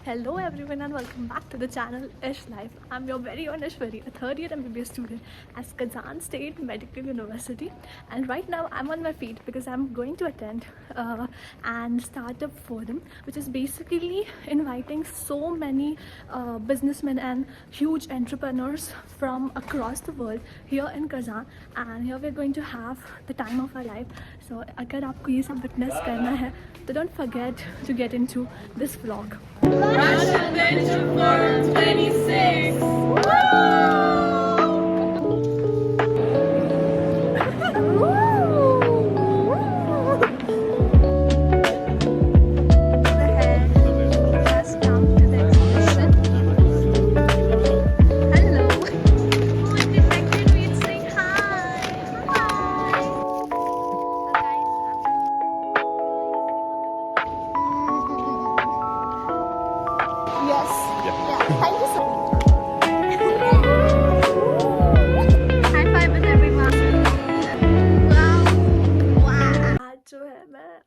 Hello everyone and welcome back to the channel Ish Life. I'm your very own Ishwari, a third year MBBS student at Kazan State Medical University, and right now I'm on my feet because I'm going to attend an startup forum, which is basically inviting so many businessmen and huge entrepreneurs from across the world here in Kazan, and here we're going to have the time of our life. So अगर आपको ये सब witness करना है तो don't forget to get into this vlog. Russian Venture Forum 26!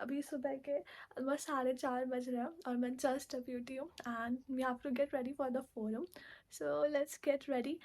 अभी सुबह के बस 4:30 बज रहे हैं और मैं जस्ट अभी उठी हूँ and we have to get ready for the forum. So let's get ready.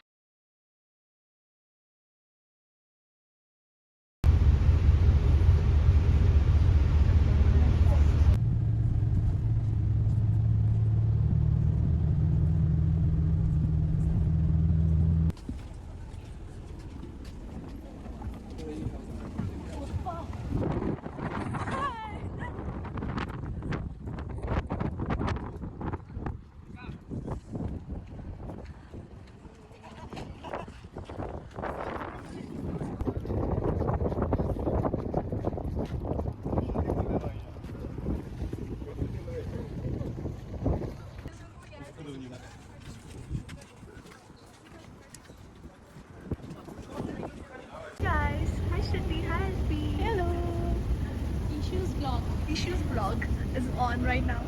Issues vlog is on right now.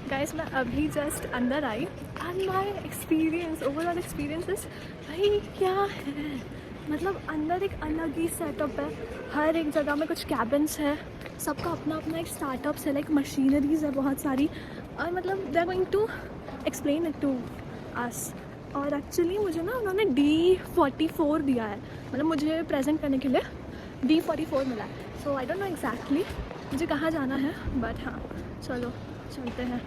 Guys, मैं अभी जस्ट अंदर आई and my experience, overall experience is भाई क्या है, मतलब अंदर एक अलग ही सेटअप है. हर एक जगह में कुछ कैबिन्स है, सबका अपना अपना एक स्टार्टअप्स है, लाइक मशीनरीज है बहुत सारी, और मतलब they are going to explain it to us. और एक्चुअली मुझे ना उन्होंने D44 दिया है, मतलब मुझे प्रेजेंट करने के लिए D44 मिला है. सो आई डोंट नो एग्जैक्टली मुझे कहाँ जाना है, बट हाँ चलो चलते हैं.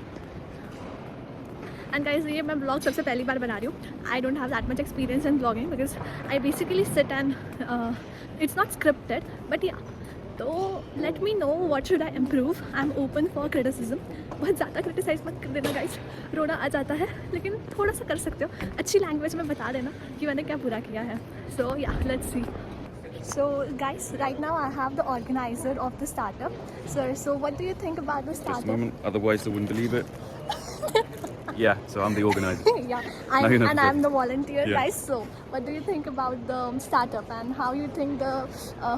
एंड गाइज ये मैं ब्लॉग सबसे पहली बार बना रही हूँ. I don't have that much experience in blogging because I basically sit and it's not scripted, but या तो let me know what should I improve. I am open for criticism. बहुत ज़्यादा क्रिटिसाइज मत कर देना गाइज, रोना आ जाता है, लेकिन थोड़ा सा कर सकते हो. अच्छी लैंग्वेज में बता देना कि मैंने क्या पूरा किया है. सो yeah let's see. So guys, right now I have the organizer of the startup. Sir, so what do you think about the startup? Just a moment, otherwise they wouldn't believe it. Yeah, so I'm the organizer. Yeah, No, I'm the volunteer, yeah. guys. So what do you think about the startup and how you think the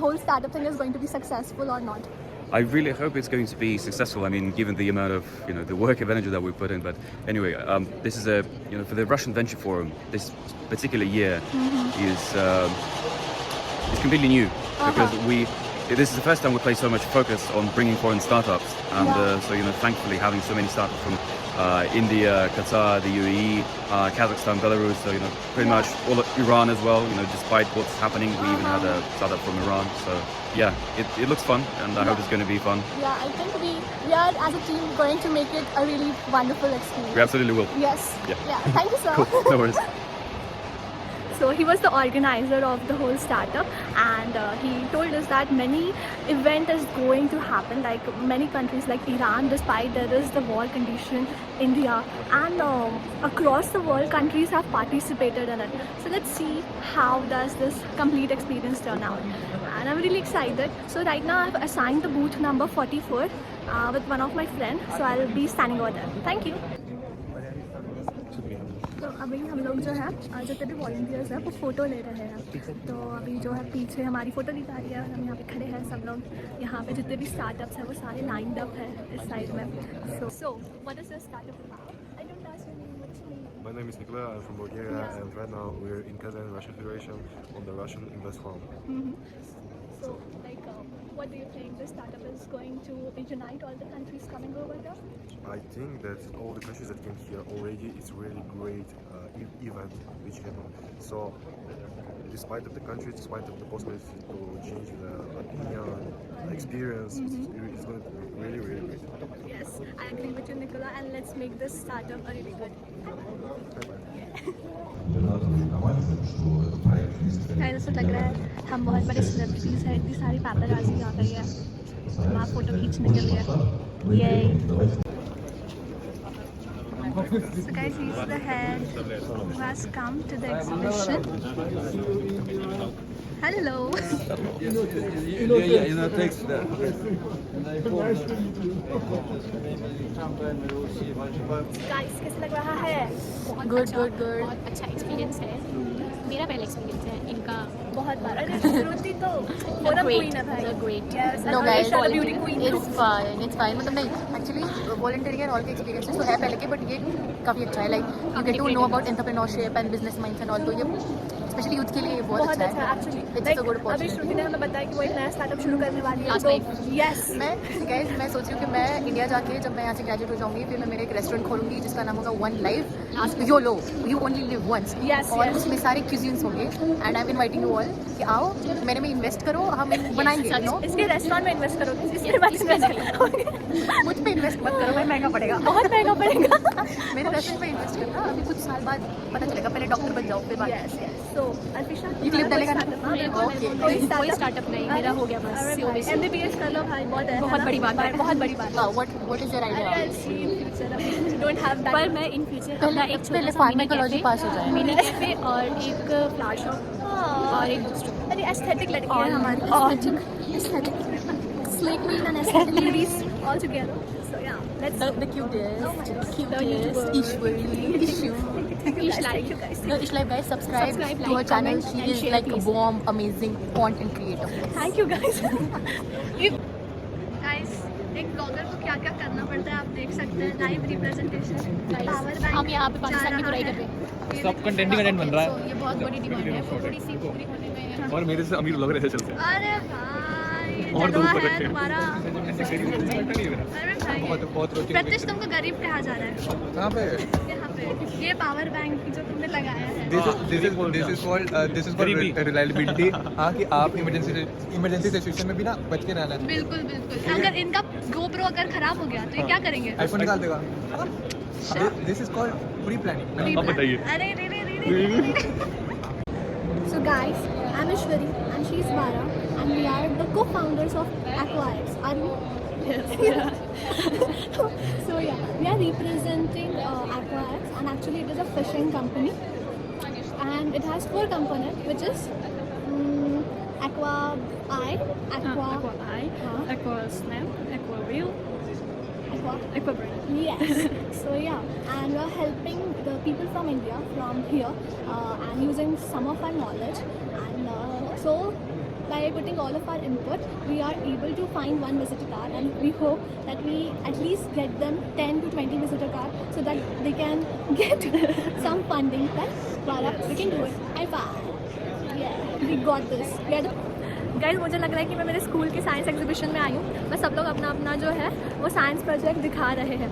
whole startup thing is going to be successful or not? I really hope it's going to be successful. I mean, given the amount of the work of energy that we put in. But anyway, this is for the Russian Venture Forum. This particular year is completely new because this is the first time we place so much focus on bringing foreign startups, and so thankfully having so many startups from India, Qatar, the UAE, Kazakhstan, Belarus, so pretty much all of Iran as well. Despite what's happening, we even had a startup from Iran. So yeah, it looks fun, and I hope it's going to be fun. Yeah, I think we are as a team going to make it a really wonderful experience. We absolutely will. Yes. Yeah. Thank you, sir. Cool. No worries. So he was the organizer of the whole startup, and he told us that many event is going to happen, like many countries like Iran, despite there is the war condition, India, and across the world countries have participated in it. So let's see how does this complete experience turn out, and I'm really excited. So right now I've assigned the booth number 44 with one of my friends, so I'll be standing over there. Thank you. तो अभी हम लोग जो है जितने भी volunteers हैं वो फ़ोटो ले रहे हैं. तो अभी जो है पीछे हमारी फ़ोटो ली जा रही है और हम यहाँ पे खड़े हैं सब लोग. यहाँ पे जितने भी स्टार्टअप्स हैं वो सारे लाइंड अप हैं इस साइड में. So what is your startup about? I don't ask your name. What's your name? My name is Nikolai, I'm from Bulgaria, and right now we're in Kazan, Russian Federation, on the Russian Invest Forum. So, like, what do you think the startup is going to unite all the countries coming over there? I think that all the countries that came here already, it's really great event which happened. So, despite of the countries, despite of the possibility to change the opinion, experience, it's going to be really, really great. Yes, I agree with you, Nicola, and let's make this startup a really good. ऐसा लग रहा है हम बहुत बड़े celebrities हैं, इतनी सारी पैपराज़ी आ गई है, हमारा फोटो खींचने के लिए। So guys, he's the head who has come to the exhibition. Hello. Guys, कैसा लग रहा है? गुड बहुत अच्छा एक्सपीरियंस है। मेरा पहला एक्सपीरियंस है इनका। बहुत बार। अरे श्रुति तो फोरम क्वीन है भाई। Great. Yes, no guys, beauty queen. It's fine मतलब नहीं एक्चुअली वॉलंटियरिंग एंड ऑल के एक्सपीरियंसेस तो है पहले के, बट ये काफ़ी अच्छा है। Like you get to know about entrepreneurship and business minds and all, तो ये स्पेशली यूथ के लिए बहुत अच्छा है एक्चुअली। इट्स अ गुड अभी अपॉर्चुनिटी। श्रुति ने हमें बताया कि वो एक नया स्टार्टअप शुरू करने वाली है। Last तो time. यस, मैं सोच रही हूँ कि मैं इंडिया जाके जब मैं यहाँ से ग्रेजुएट हो जाऊंगी, फिर मैं मेरे एक रेस्टोरेंट खोलूंगी जिसका नाम होगा one life YOLO, you only live once. Yes, और yes. उसमें सारे क्यूजिन्स होंगे and I am inviting you all कि आओ मेरे में इन्वेस्ट करो, हम एक बनाएंगे। यू नो इसके रेस्टोरेंट में इन्वेस्ट करोगे, इसके बाद इन्वेस्ट करोगे। मुझ पे इन्वेस्ट मत करो भाई, महंगा पड़ेगा। बहुत महंगा पड़ेगा। मेरे रेस्टोरेंट पे इन्वेस्ट करना, अभी कुछ साल बाद पता चलेगा, पहले डॉक्टर बन जाओ फिर बात। Yes yes. सो अल्फिशा, ये क्लिप डालेगा ना? कोई स्टार्टअप नहीं, मेरा हो गया बस। एमबीबीएस कर लो भाई, बहुत बड़ी बात है। बहुत बड़ी बात है। What is your idea? Don't have that. पर मैं इन फ्यूचर अपना एक पहले फार्माकोलॉजी पास हो जाए, मिनी कैफे और एक फ्लावर शॉप और एक बुक स्टोर। अरे एस्थेटिक लड़की है हमारी। Aesthetic sleek queen and aesthetic ladies all together. So yeah, let's The cutest, Ish like guys, subscribe to her channel. She is like a bomb, amazing content creator. Thank you guys. Guys, एक blogger को क्या क्या करना पड़ता है आप देख सकते हैं। लाइव रिप्रेजेंटेशन, हम यहाँ पे पाकिस्तान की बुराई कर रहे हैं। सब कंटेंट ही कंटेंट बन रहा So, ये बहुत बड़ी डिमांड है, थोड़ी सी पूरी होने में। है और मेरे से अमीर ब्लॉगर ऐसे चलते हैं अरे भाई, और दूर जलवा पर है रखे। तुम्हारा। ऐसे कहीं नहीं लगता नहीं मेरा अरे भाई, बहुत रोटी प्रत्युष तुमको गरीब कहा जा रहा है कहाँ पे यहाँ पे। ये पावर बैंक जो तुमने लगाया है, this is called reliability। हाँ कि आप इमरजेंसी सिचुएशन में भी ना बच के रहना है। बिल्कुल बिल्कुल। अगर इनका GoPro अगर खराब हो गया तो ये क्या करेंगे? आईफोन निकाल देगा। This is called pre planning. अब बताइए। अरे रे। So guys, I'm Ishwari and she's Vara and we are the co-founders of Aquax. Are we? Yes. So yeah, we are representing Aquax and actually it is a fishing company and it has 4 components, which is Aqua Eye, Aqua Eye, Aqua Snap, Aqua Reel, Aqua Brain. Yes. So yeah, and we are helping the people from India from here and using some of our knowledge and so by putting all of our input we are able to find one visitor car and we hope that we at least get them 10 to 20 visitor car so that they can get some funding. Right? We can do it. High five. Yeah, we got this. We are the guys, मुझे लग रहा है कि मैं मेरे school की science exhibition में आई हूँ। बस सब लोग अपना अपना जो है वो साइंस प्रोजेक्ट दिखा रहे हैं,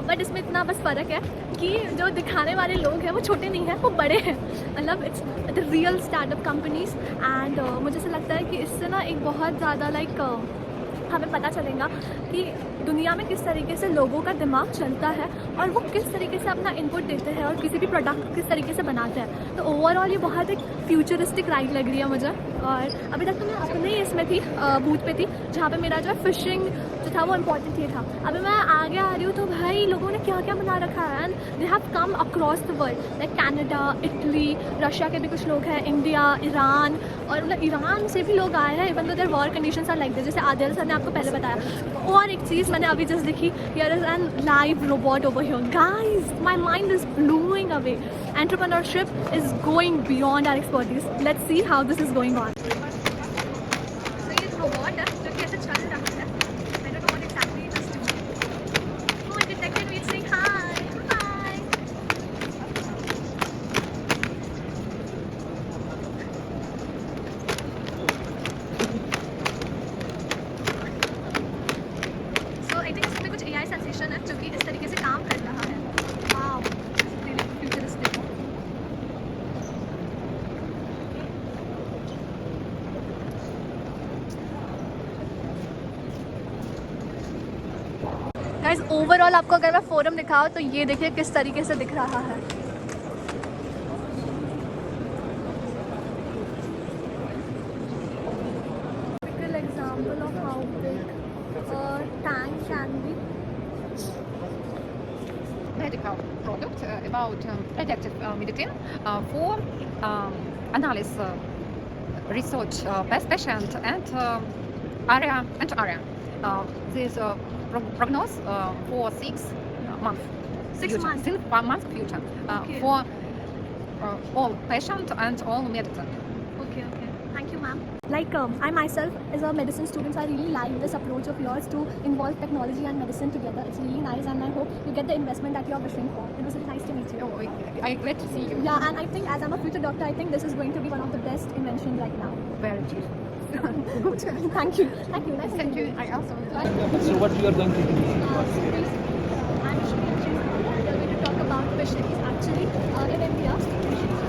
बट इसमें इतना बस फ़र्क है कि जो दिखाने वाले लोग हैं वो छोटे नहीं हैं, वो बड़े हैं। मतलब it's the real startup companies and मुझे ऐसा लगता है कि इससे ना एक बहुत ज़्यादा लाइक हमें पता चलेगा कि दुनिया में किस तरीके से लोगों का दिमाग चलता है और वो किस तरीके से अपना इनपुट देते हैं और किसी भी प्रोडक्ट किस तरीके से बनाते हैं। तो ओवरऑल ये बहुत एक फ्यूचरिस्टिक राइड लग रही है मुझे। और अभी तक तो मैं अपने ही इसमें थी, बूथ पे थी, जहाँ पे मेरा जो है फिशिंग जो था वो इम्पोर्टेंट ही था। अभी मैं आगे आ रही हूँ तो भाई लोगों ने क्या क्या बना रखा है and they have come across the world, like Canada, Italy, Russia के भी कुछ लोग हैं, इंडिया, ईरान, और मतलब ईरान से भी लोग आए हैं। Even though their war conditions are like this, जैसे आदिल सर ने आपको पहले बताया। और एक चीज़ मैंने अभी जस्ट देखी, here is an live robot over here. Guys, my mind is blowing away. Entrepreneurship is going beyond our expertise. Let's see how this is going on. So ये robot है जो कि ऐसे चल रहा है। I don't know what exactly it is doing. Oh, it detected me saying hi. Hi. Guys overall आपको अगर मैं फोरम दिखाऊँ तो ये देखिए किस तरीके से दिख रहा है। Typical example of how big a tank can be. Medical product about predictive medicine for analysis, research, patient and area. This prognose for 6 months. 6 months. 6 months future Okay. for all patient and all medicine. Okay. Thank you, ma'am. Like I myself, as a medicine student, I really like this approach of yours to involve technology and medicine together. It's really nice, and I hope you get the investment that you are wishing for. It was really nice to meet you. Oh, I'm glad to see you. Yeah, and I think as I'm a future doctor, I think this is going to be one of the best inventions right now. Very good. Thank you. Nice to Thank meet you. you. I also like. So what you are going to do? I'm going to talk about fisheries. Actually, in India,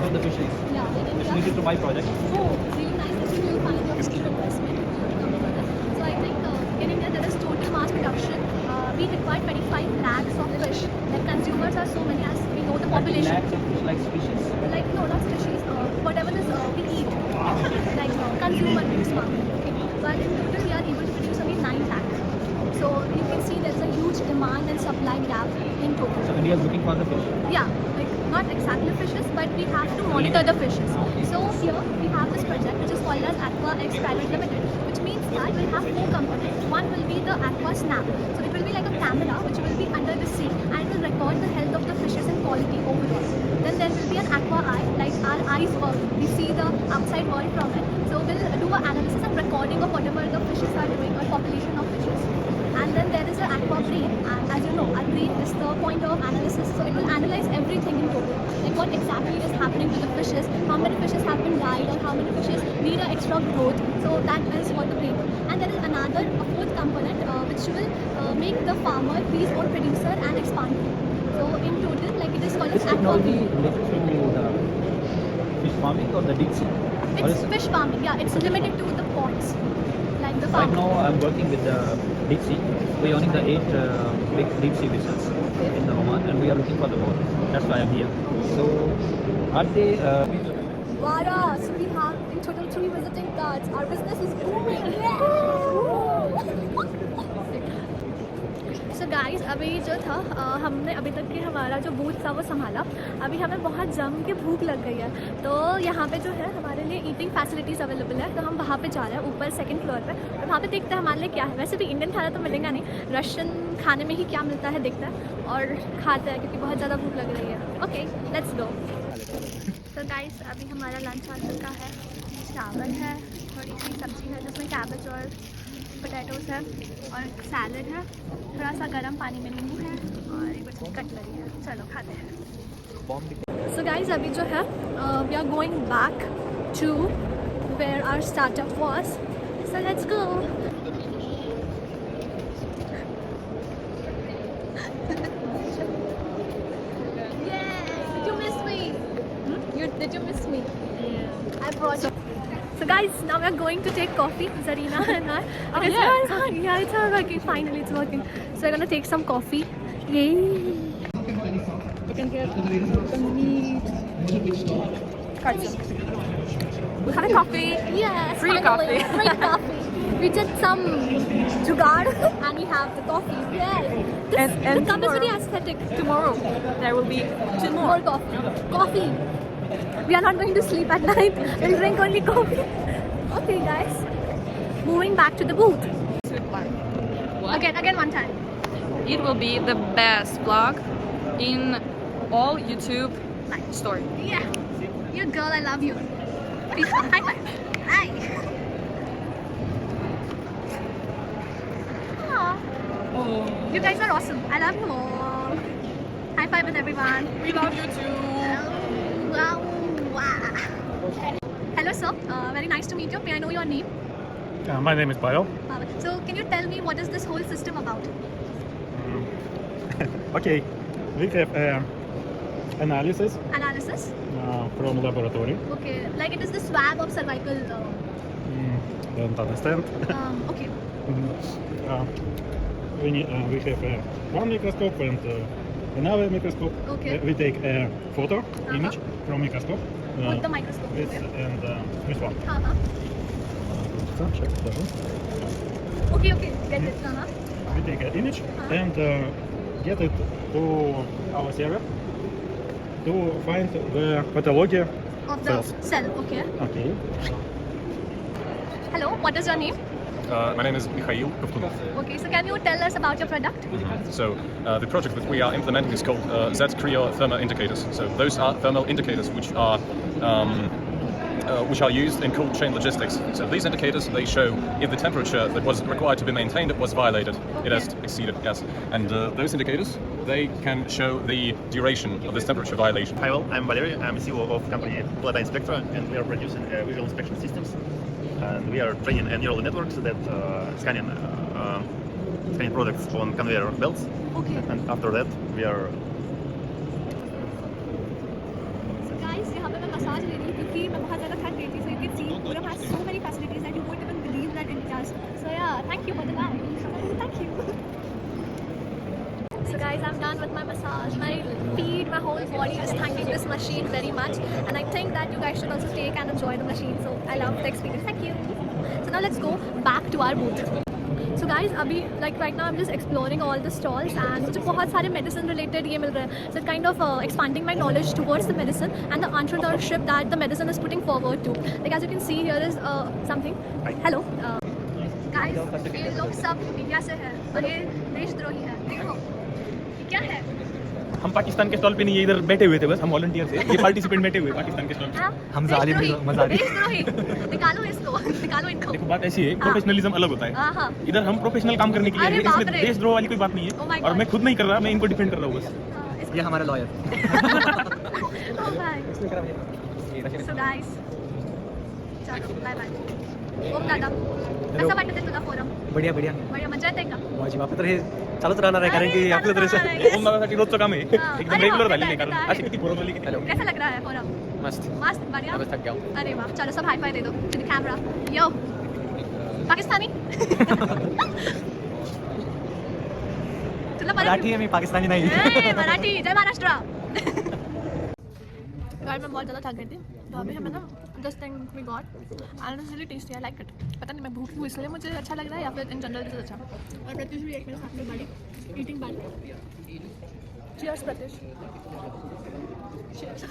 On the fisheries. yeah, in It's India. related to my project. Oh, really nice that you will find your future investment. So I think in India there is total mass production. We require 25 lakhs of fish. Like consumers are so many, as we know the population. Lakhs of fish like species. Like no, not species. Whatever this we eat, like consumer-based market. Okay. But in total we are able to produce only 9 lakhs. So you can see there is a huge demand and supply gap in total. So India is looking for the fish. Yeah, like not exactly fishes, but we have to monitor the fishes. So here we have this project which is called as Aqua X Private Limited, which means that we have 4 components. One will be the Aqua Snap. So it will be like a camera which will be under the sea and it will record the health of the fishes and quality overall. Then there will be an Aqua Eye, like our eyes work. We see the outside world from it. So we'll do an analysis and recording of whatever the fishes are doing or population of fishes. And then there is the Aqua Brain, and as you know, our brain is the point of analysis, so it will analyze everything in total, like what exactly is happening to the fishes, how many fishes have been died, or how many fishes need an extra growth. So that is what the brain. And there is another, a 4th component, which will make the farmer his own producer and expand. So in total, like it is called as This Aqua technology Brain. related to the fish farming or the deep sea? Or It's is- fish farming, yeah. It's limited to the ponds, like the Right farm. now I'm working with the deep sea. We are owning the 8 big deep sea vessels in the Oman and we are looking for the more. That's why I'm here. So are they Vara, so we have in total 3 visiting cards. Our business is booming. So guys, अभी जो था हमने अभी तक के हमारा जो booth था वो संभाला. अभी हमें बहुत जम के भूख लग गई है, तो यहाँ पे जो है हमारे लिए ईटिंग फैसिलिटीज़ अवेलेबल है. तो हम वहाँ पे जा रहे हैं ऊपर 2nd फ्लोर पे, और वहाँ पे देखते हैं हमारे लिए क्या है. वैसे भी इंडियन खाना तो मिलेगा नहीं, रशियन खाने में ही क्या मिलता है देखते हैं और खाते हैं, क्योंकि बहुत ज़्यादा भूख लग रही है. Okay, let's go. तो गाइस अभी हमारा लंच आ चुका है. चावल है, थोड़ी सी सब्जी है जिसमें कैबेज और पोटैटोस है, और सैलड है, थोड़ा सा गर्म पानी में नींबू है, और एक बच्ची कटलरी है. चलो खाते हैं. सो गाइस अभी जो है we are going back to where our startup was. So let's go. Did you miss me? Did you miss me? I brought you. So guys, now we are going to take coffee, Zarina and I. Yeah, it's all working. Finally, it's working. So we're gonna take some coffee. Yay! You can get some meat. We have coffee. Yes, Free finally. coffee. Free coffee. We did some jugaad and we have the coffee. Yay! This, And the cup is very tomorrow- aesthetic. Tomorrow there will be 2 More more. coffee. Coffee. We are not going to sleep at night. We'll drink only coffee. Okay, guys. Moving back to the booth. Again, one time. It will be the best vlog in all YouTube story. Yeah. You girl, I love you. Peace. High five. Hi. Aw. You guys are awesome. I love you all. High five with everyone. We love you too. Wow. Hello, sir. Very nice to meet you. May I know your name? My name is Pavel. So, can you tell me what is this whole system about? Okay, we have analysis Analysis? from laboratory. Okay. Like it is the swab of cervical. Don't understand. Okay. we have one microscope and another microscope. Okay. We take a photo image from microscope. With the microscope. This and this one. Check it out. Okay, get it. We take an image and get it to our server to find the pathology Of the cells. cell, okay. Okay. Hello, what is your name? My name is Mikhail Kovtunov. Okay, so can you tell us about your product? So the project that we are implementing is called Z-Creo thermal indicators. So those are thermal indicators which are used in cold chain logistics. So these indicators, they show if the temperature that was required to be maintained was violated, it has exceeded, yes. And those indicators, they can show the duration of this temperature violation. Hi all, I'm Valery, I'm CEO of company Plata Inspectra, and we are producing visual inspection systems. And we are training neural networks that scanning products on conveyor belts. Okay. And after that, we are So guys, यहाँ पे मैं massage ले रही हूँ क्योंकि मैं बहुत ज़्यादा थक गई थी. So you can see Puram has so many facilities that you won't even believe that it does. So yeah, thank you for the guide. Thank you. So guys, I'm done with my massage. My feet, my whole body is thanking this machine very much. And I think that you guys should also take and enjoy the machine. So I love the experience. Thank you. So now let's go back to our booth. So guys, अभी like right now I'm just exploring all the stalls and मुझे बहुत सारे medicine related ये मिल रहे हैं. So kind of expanding my knowledge towards the medicine and the entrepreneurship that the medicine is putting forward to. Like as you can see, here is something. Hello. Guys, ये लोग सब India से हैं और ये देशद्रोही हैं. देखो, ये क्या है? हम पाकिस्तान के स्टॉल पे नहीं है, इधर बैठे हुए थे बस, हम वॉलंटियर थे, ये पार्टिसिपेंट बैठे हुए पाकिस्तान के स्टॉल पे. हम देशद्रोही. निकालो इसको, निकालो इनको. देखो बात ऐसी है, प्रोफेशनलिज्म अलग होता है. इधर हम प्रोफेशनल काम करने के लिए आए हैं, इसमें देशद्रोह वाली कोई बात नहीं है. और मैं खुद नहीं कर रहा, मैं इनको डिफेंड कर रहा हूँ बस. ये हमारा लॉयर. So guys, चलो बाय बाय. ओम दादा, कसं वाटतं तुला फोरम? बढ़िया बढ़िया. बढिया मजा येते का? माझी बाप तर हे चालूच राहणार आहे, कारण की आपलं तर yes. ओम दादासाठी रोजचं काम आहे, एकदम अरे रेग्युलर बाप रे, झालेलं आहे. कारण काय अशी किती फोरम झाली किती. हॅलो, कैसा लग रहा है फोरम? मस्त मस्त, बढ़िया. बस थक गया. अरे वाह, चलो सब हाई फाई दे दो टू द कैमरा. यो पाकिस्तानी. तुला मराठी आहे मी, पाकिस्तानी नाही. मराठी. जय महाराष्ट्र. गाइस मैं बहुत ज़्यादा थक गई थी, तो अभी हमें ना this thing we got and it's really tasty. I like it. पता नहीं मैं भूखी हूँ इसलिए मुझे अच्छा लग रहा है या फिर इन जनरल दिस अच्छा. और प्रत्युष भी एक मेरे साथ में बड़ी ईटिंग बड़ी. Cheers Pratyush. Cheers.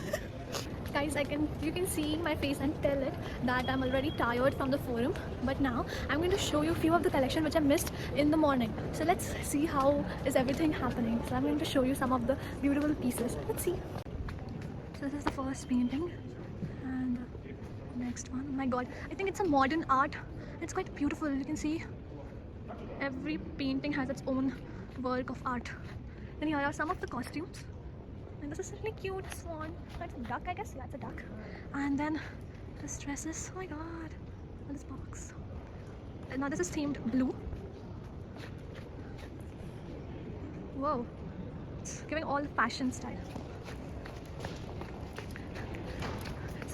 Guys, you can see my face and tell it that I'm already tired from the forum, but now I'm going to show you a few of the collection which I missed in the morning. So let's see how is everything happening. So I'm going to show you some of the beautiful pieces. Let's see. So this is the first painting and the next one. Oh my god, I think it's a modern art. It's quite beautiful. You can see every painting has its own work of art. Then here are some of the costumes. And this is a really cute swan. That's a duck, I guess. Yeah, it's a duck. And then this dresses. Oh my god. And this box. And now this is themed blue. Whoa. It's giving all fashion style.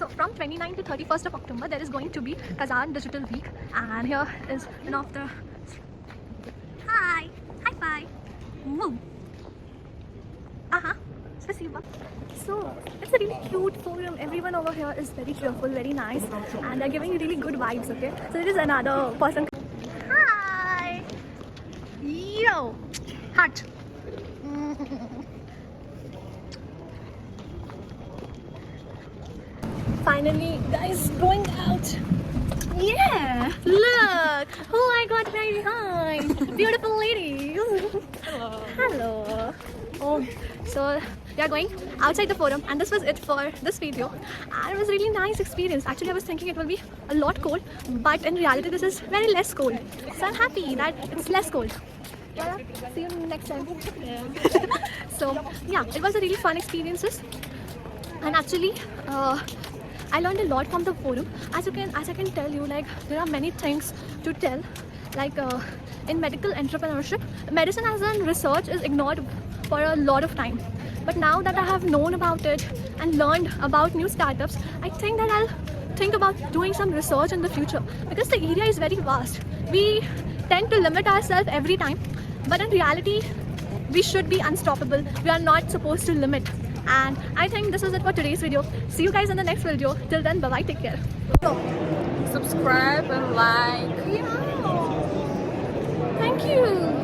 So from 29th to 31st of October, there is going to be Kazan Digital Week. And here is one of the... Hi. High five. Woo. So it's a really cute forum. Everyone over here is very cheerful, very nice, and they're giving you really good vibes. Okay, so there is another person. Hi, yo, heart. Finally, guys, going out. Yeah, look who I got right behind. Beautiful ladies. Hello. Hello. Oh, so we are going outside the forum, and this was it for this video. And it was a really nice experience. Actually, I was thinking it will be a lot cold, but in reality this is very less cold. So I'm happy that it's less cold. Yeah, see you next time. So yeah, it was a really fun experiences, and actually I learned a lot from the forum. As I can tell you, like there are many things to tell. Like in medical entrepreneurship, medicine as a research is ignored for a lot of time. But now that I have known about it and learned about new startups, I think that I'll think about doing some research in the future, because the area is very vast. We tend to limit ourselves every time, But in reality, we should be unstoppable. We are not supposed to limit. And I think this is it for today's video. See you guys in the next video. Till then, bye-bye, take care. Subscribe and like. Thank you.